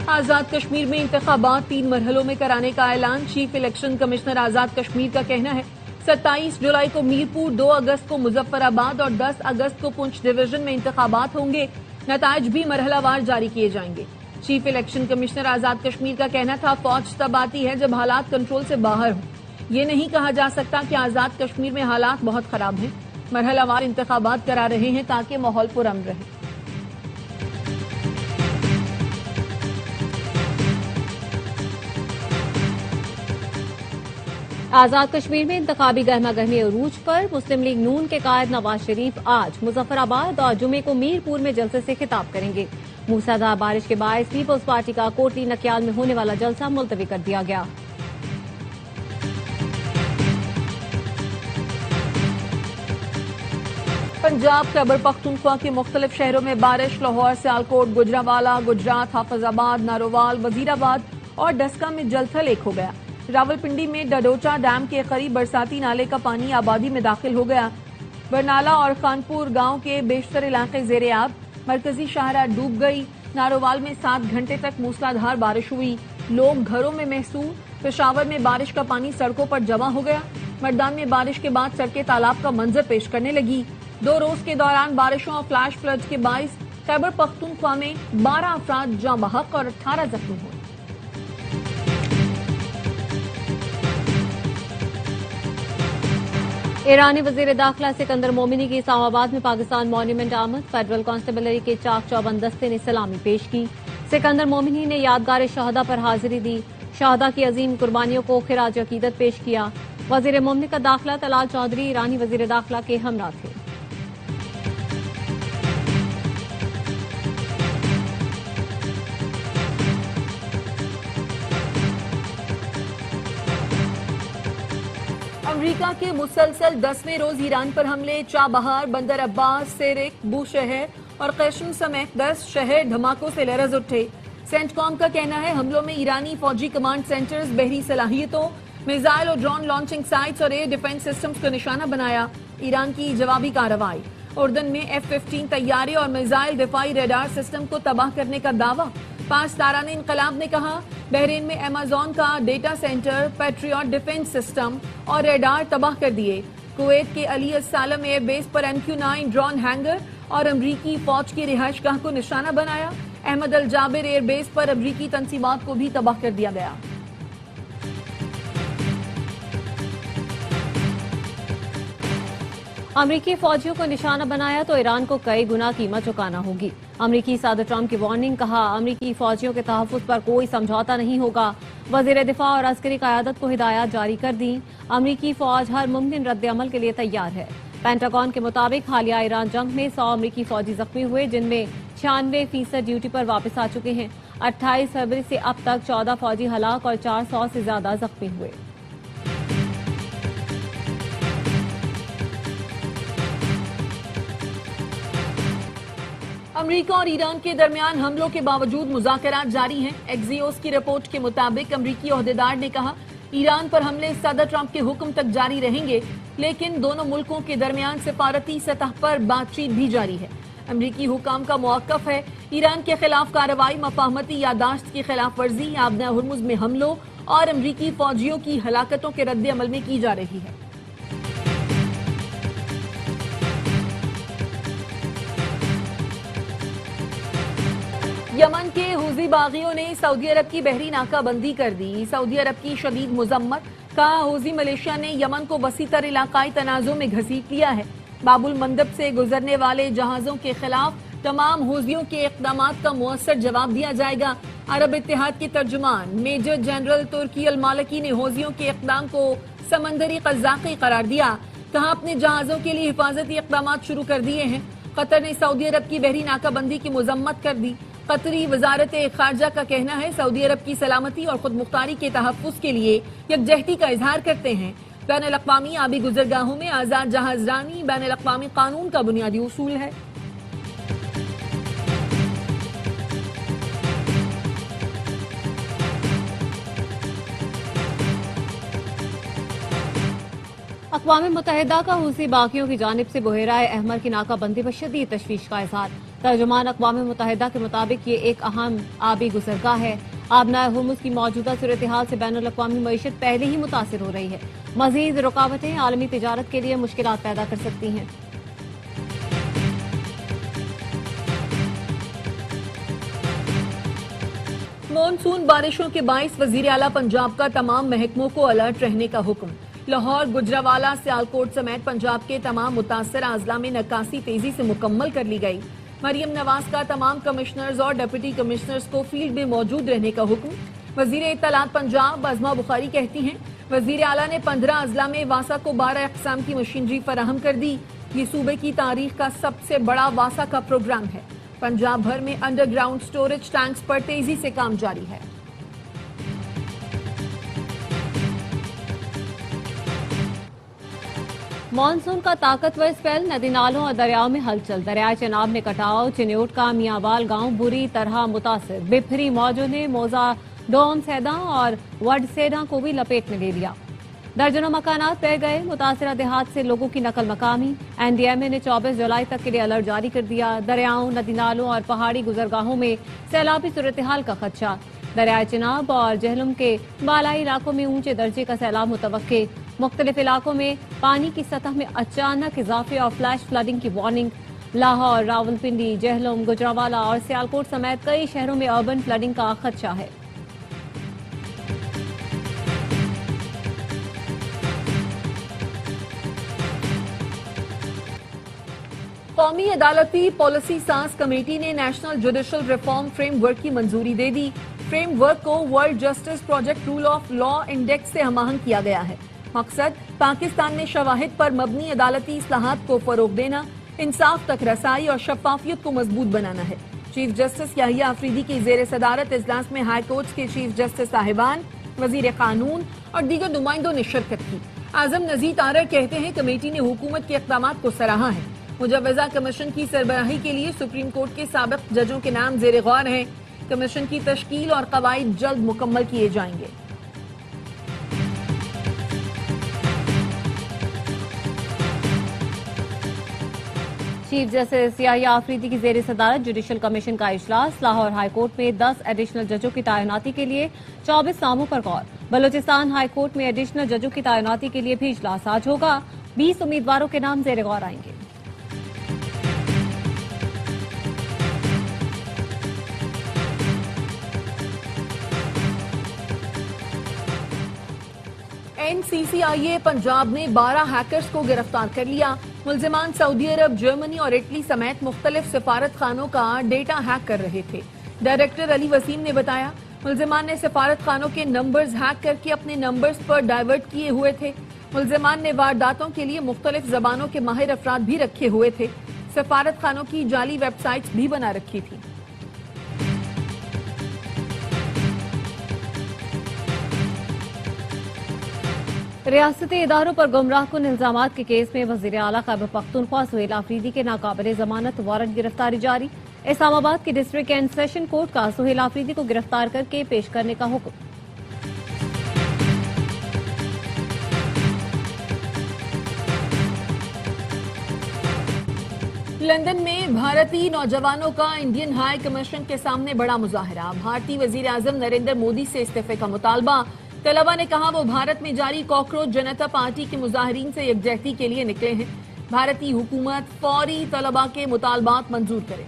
आजाद कश्मीर में इंतखाबात 3 मरहलों में कराने का ऐलान। चीफ इलेक्शन कमिश्नर आजाद कश्मीर का कहना है 27 जुलाई को मीरपुर, 2 अगस्त को मुजफ्फराबाद और 10 अगस्त को पुंछ डिवीजन में इंतखाबात होंगे। नताइज भी मरहलावार जारी किए जाएंगे। चीफ इलेक्शन कमिश्नर आजाद कश्मीर का कहना था फौज तब आती है जब हालात कंट्रोल से बाहर हों। ये नहीं कहा जा सकता कि आजाद कश्मीर में हालात बहुत खराब हैं। मरहलावार इंतखाबात करा रहे हैं ताकि माहौल पुरअमन रहे। आजाद कश्मीर में इंतखाबी गहमा गहमी अरूज पर। मुस्लिम लीग नून के कायद नवाज शरीफ आज मुजफ्फराबाद और जुमे को मीरपुर में जलसे से खिताब करेंगे। मूसलाधार बारिश के बायस पीपल्स पार्टी का कोटली नकियाल में होने वाला जलसा मुलतवी कर दिया गया। पंजाब खैबर पख्तूनख्वा के मुख्तलिफ शहरों में बारिश। लाहौर, सियालकोट, गुजरांवाला, गुजरात, हाफिजाबाद, नारोवाल, वजीराबाद और डस्का में जलथल एक हो गया। रावलपिंडी में डडोचा डैम के करीब बरसाती नाले का पानी आबादी में दाखिल हो गया। बरनाला और खानपुर गांव के बेशतर इलाके जेर-ए-आब। मरकजी शाहरा डूब गई। नारोवाल में 7 घंटे तक मूसलाधार बारिश हुई। लोग घरों में महसूस। पेशावर में बारिश का पानी सड़कों पर जमा हो गया। मर्दान में बारिश के बाद सड़कें तालाब का मंजर पेश करने लगी। 2 रोज के दौरान बारिशों और फ्लैश फ्लड्स के बायस खैबर पख्तूनख्वा में 12 अफराद जाँ बहक और 18 जख्मी हुए। ईरानी वजीर दाखिला सिकंदर मोमिनी की इस्लामाबाद में पाकिस्तान मॉन्यूमेंट आमद। फेडरल कांस्टेबलरी के चाक चौबंद दस्ते ने सलामी पेश की। सिकंदर मोमिनी ने यादगार शहदा पर हाजिरी दी। शहदा की अजीम कुर्बानियों को खिराज अकीदत पेश किया। वजीर मोमिनी का दाखिला तलाल चौधरी ईरानी वजीर दाखिला के हमरा थे। अमरीका के मुसलसल 10वें रोज ईरान पर हमले। चाबहार, बंदर अब्बास, सेरिक, बूशहर और कैशम समेत 10 शहर धमाकों से लरज उठे। सेंटकॉम का कहना है हमलों में ईरानी फौजी कमांड सेंटर्स, बहरी सलाहियतों, मिसाइल और ड्रोन लॉन्चिंग साइट्स और एयर डिफेंस सिस्टम्स को निशाना बनाया। ईरान की जवाबी कार्रवाई। उर्दन में F-15 तैयारे और मिसाइल दिफाई रेडार सिस्टम को तबाह करने का दावा। 5 ताराने इनकलाब ने कहा बहरीन में अमेजॉन का data centre, patriot defence system और रेडार तबाह कर दिए। कुवैत के अली अस्सालम एयर बेस पर MQ-9 ड्रोन हैंगर और अमरीकी फौज की रिहाइशगाह को निशाना बनाया। अहमद अल जाबिर एयर बेस पर अमरीकी तंसीबात को भी तबाह कर दिया गया। अमरीकी फौजियों को निशाना बनाया तो ईरान को कई गुना कीमत चुकाना होगी। अमरीकी सदर ट्रंप की वार्निंग। कहा अमरीकी फौजियों के तहफ्फुज़ पर कोई समझौता नहीं होगा। वजीर दिफा और अस्करी क़यादत को हिदायत जारी कर दी। अमरीकी फौज हर मुमकिन रद्द-ए-अमल के लिए तैयार है। पेंटागन के मुताबिक हालिया ईरान जंग में 100 अमरीकी फौजी जख्मी हुए, जिनमें 96% ड्यूटी पर वापस आ चुके हैं। 28 फरवरी से अब तक 14 फौजी हलाक और 400 से ज्यादा जख्मी हुए। अमरीका और ईरान के दरमियान हमलों के बावजूद मुज़ाकरात जारी हैं। एक्सियोस की रिपोर्ट के मुताबिक अमरीकी ओहदेदार ने कहा ईरान पर हमले सदर ट्रंप के हुक्म तक जारी रहेंगे, लेकिन दोनों मुल्कों के दरमियान सिफारती सतह पर बातचीत भी जारी है। अमरीकी हुकाम का मौक़िफ़ है ईरान के खिलाफ कार्रवाई, मफाहमती यादाश्त की खिलाफ वर्जी, आबना हुर्मुज़ में हमलों और अमरीकी फौजियों की हलाकतों के रद्द अमल में की जा रही है। यमन के हुज़ी बागियों ने सऊदी अरब की बहरी नाकाबंदी कर दी। सऊदी अरब की शदीद मुज़म्मत। कहा हुज़ी मलेशिया ने यमन को वसीतर इलाकाई तनाज़ों में घसीट लिया है। बाबुल मंदब से गुजरने वाले जहाज़ों के खिलाफ तमाम हुज़ियों के इक़दामात का मुअस्सर जवाब दिया जाएगा। अरब इत्तेहाद के तर्जुमान मेजर जनरल तुर्की अल मालिकी ने हुज़ियों के इक़दाम को समंदरी क़ज़ाक़ी करार दिया। कहा अपने जहाज़ों के लिए हिफाजती इक़दामात शुरू कर दिए हैं। कतर ने सऊदी अरब की बहरी नाकाबंदी की मज़म्मत कर दी। कतरी वजारत खारजा का कहना है सऊदी अरब की सलामती और खुद मुख्तारी के तहफ़्फ़ुज़ के लिए यकजहती का इजहार करते हैं। बैनुल अक़वामी आबी गुज़रगाहों में आज़ाद जहाज़रानी बैनुल अक़वामी कानून का बुनियादी उसूल है। अक़वाम मुत्तहिदा का हुसी बागियों की जानिब से बुहेराए अहमर की नाकाबंदी पर शदीद तशवीश का इजहार। ترجمان اقوام متحدہ کے مطابق یہ ایک اہم آبی گزرگاہ ہے۔ آبنائے ہرمز کی موجودہ صورتحال سے بین الاقوامی معیشت پہلے ہی متاثر ہو رہی ہے۔ مزید رکاوٹیں عالمی تجارت کے لیے مشکلات پیدا کر سکتی ہیں۔ مانسون بارشوں کے باعث وزیر اعلیٰ پنجاب کا تمام محکموں کو الرٹ رہنے کا حکم۔ لاہور، گجرانوالہ، سیالکوٹ سمیت پنجاب کے تمام متاثرہ اضلاع میں نکاسی تیزی سے مکمل کر لی گئی۔ مریم نواز کا تمام کمشنرز اور ڈپٹی کمشنرز کو فیلڈ میں موجود رہنے کا حکم۔ وزیر اطلاعات پنجاب عظمہ بخاری کہتی ہیں، وزیر اعلیٰ نے 15 اضلاع میں واسا کو 12 اقسام کی مشینری فراہم کر دی۔ یہ صوبے کی تاریخ کا سب سے بڑا واسا کا پروگرام ہے۔ پنجاب بھر میں انڈر گراؤنڈ سٹوریج ٹینکس پر تیزی سے کام جاری ہے۔ مانسون کا طاقتور اسپیل، ندی نالوں اور دریاؤں میں ہلچل۔ دریائے چناب نے کٹاؤ، چنیوٹ کا میاں گاؤں بری طرح متاثر۔ بپھری موجوں نے موزہ ڈون سیدا اور وڈ سیدا کو بھی لپیٹ میں لے لیا۔ درجنوں مکانات بہہ گئے، متاثرہ دیہات سے لوگوں کی نقل مقامی۔ این ڈی ایم اے نے 24 جولائی تک کے لیے الرٹ جاری کر دیا۔ دریاؤں، ندی نالوں اور پہاڑی گزرگاہوں میں سیلابی صورتحال کا خدشہ۔ دریائے چناب اور جہلم کے بالائی علاقوں میں اونچے درجے کا سیلاب متوقع۔ مختلف علاقوں میں پانی کی سطح میں اچانک اضافے اور فلیش فلڈنگ کی وارننگ۔ لاہور، راولپنڈی، جہلم، گجرانوالہ اور سیالکوٹ سمیت کئی شہروں میں اربن فلڈنگ کا خدشہ ہے۔ قومی عدالتی پالیسی ساز کمیٹی نے national judicial reform framework کی منظوری دے دی۔ فریم ورک کو world justice project rule of law index سے ہم آہنگ کیا گیا ہے۔ مقصد پاکستان میں شواہد پر مبنی عدالتی اصلاحات کو فروغ دینا، انصاف تک رسائی اور شفافیت کو مضبوط بنانا ہے۔ چیف جسٹس یحییٰ آفریدی کی زیر صدارت اجلاس میں ہائی کورٹس کے چیف جسٹس صاحبان، وزیر قانون اور دیگر نمائندوں نے شرکت کی۔ اعظم نذیر تارڑ کہتے ہیں کمیٹی نے حکومت کے اقدامات کو سراہا ہے۔ مجوزہ کمیشن کی سربراہی کے لیے سپریم کورٹ کے سابق ججوں کے نام زیر غور ہیں۔ کمیشن کی تشکیل اور قواعد جلد مکمل کیے جائیں گے۔ چیف جسٹس یحییٰ آفریدی کی زیر صدارت جوڈیشل کمیشن کا اجلاس۔ لاہور ہائی کورٹ میں 10 ایڈیشنل ججوں کی تعیناتی کے لیے 24 ناموں پر غور۔ بلوچستان ہائی کورٹ میں ایڈیشنل ججوں کی تعیناتی کے لیے بھی اجلاس آج ہوگا۔ 20 امیدواروں کے نام زیر غور آئیں گے۔ این سی سی آئی اے پنجاب نے 12 ہیکرز کو گرفتار کر لیا۔ ملزمان سعودی عرب، جرمنی اور اٹلی سمیت مختلف سفارت خانوں کا ڈیٹا ہیک کر رہے تھے۔ ڈائریکٹر علی وسیم نے بتایا، ملزمان نے سفارت خانوں کے نمبرز ہیک کر کے اپنے نمبرز پر ڈائیورٹ کیے ہوئے تھے۔ ملزمان نے وارداتوں کے لیے مختلف زبانوں کے ماہر افراد بھی رکھے ہوئے تھے۔ سفارت خانوں کی جعلی ویب سائٹس بھی بنا رکھی تھی۔ ریاستی اداروں پر گمراہ کن الزامات کے کیس میں وزیر اعلیٰ خیبر پختونخوا سہیل آفریدی کے ناقابل ضمانت وارنٹ گرفتاری جاری۔ اسلام آباد کی ڈسٹرکٹ اینڈ سیشن کورٹ کا سہیل آفریدی کو گرفتار کر کے پیش کرنے کا حکم۔ لندن میں بھارتی نوجوانوں کا انڈین ہائی کمیشن کے سامنے بڑا مظاہرہ۔ بھارتی وزیر اعظم نریندر مودی سے استعفے کا مطالبہ۔ طلبہ نے کہا وہ بھارت میں جاری کاکروچ جنتا پارٹی کے مظاہرین سے یکجہتی کے لیے نکلے ہیں۔ بھارتی حکومت فوری طلبہ کے مطالبات منظور کرے۔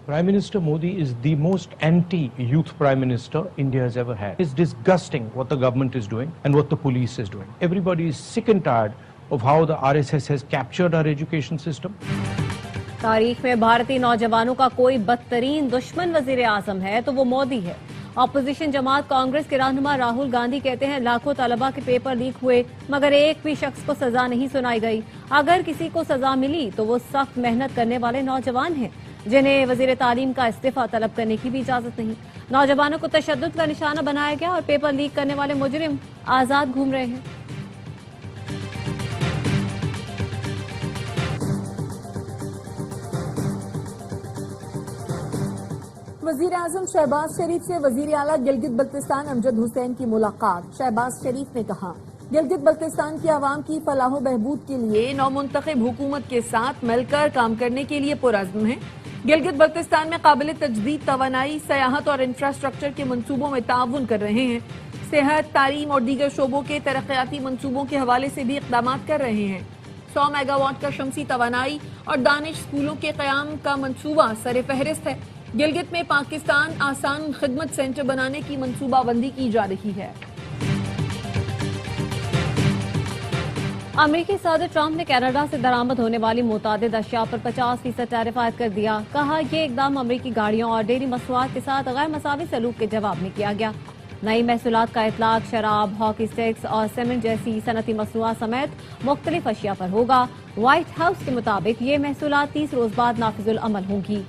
Prime Minister Modi is the most anti-youth Prime Minister India has ever had. It's disgusting what the government is doing and what the police is doing. Everybody is sick and tired of how the RSS has captured our education system. تاریخ میں بھارتی نوجوانوں کا کوئی بدترین دشمن وزیر اعظم ہے تو وہ مودی ہے۔ اپوزیشن جماعت کانگریس کے رہنما راہل گاندھی کہتے ہیں لاکھوں طلبہ کے پیپر لیک ہوئے مگر ایک بھی شخص کو سزا نہیں سنائی گئی۔ اگر کسی کو سزا ملی تو وہ سخت محنت کرنے والے نوجوان ہیں جنہیں وزیر تعلیم کا استعفیٰ طلب کرنے کی بھی اجازت نہیں۔ نوجوانوں کو تشدد کا نشانہ بنایا گیا اور پیپر لیک کرنے والے مجرم آزاد گھوم رہے ہیں۔ وزیر اعظم شہباز شریف سے وزیر اعلیٰ گلگت بلتستان امجد حسین کی ملاقات۔ شہباز شریف نے کہا गिलगित बल्तिस्तान की आवाम की फलाह व बहबूद के लिए नौमुंतखब हुकूमत के साथ मिलकर काम करने के लिए पुरअज़्म है। गिलगित बल्तिस्तान में काबिल तजदीद तवानाई, सयाहत और इंफ्रास्ट्रक्चर के मंसूबों में ताउन कर रहे हैं। सेहत, तालीम और दीगर शोबों के तरक्याती मंसूबों के हवाले से भी इक़दामात कर रहे हैं। 100 मेगावाट का शमसी तवानाई और दानिश स्कूलों के क़याम का मंसूबा सर फहरिस्त है। गिलगित में पाकिस्तान आसान खिदमत सेंटर बनाने की मंसूबाबंदी की जा रही है। अमेरिकी सदर ट्रंप ने कनाडा से दरामद होने वाली मुतादिद अशिया पर 50% टैरिफ आयद कर दिया। कहा यह इकदाम अमेरिकी गाड़ियों और डेयरी मसनूआत के साथ गैर मसावी सलूक के जवाब में किया गया। नई महसूलात का इतलाक शराब, हॉकी स्टिक्स और सीमेंट जैसी सनती मसनूआत समेत मुख्तलिफ अशिया पर होगा। व्हाइट हाउस के मुताबिक ये महसूलात 30 रोज बाद नाफिजुल अमल होंगी।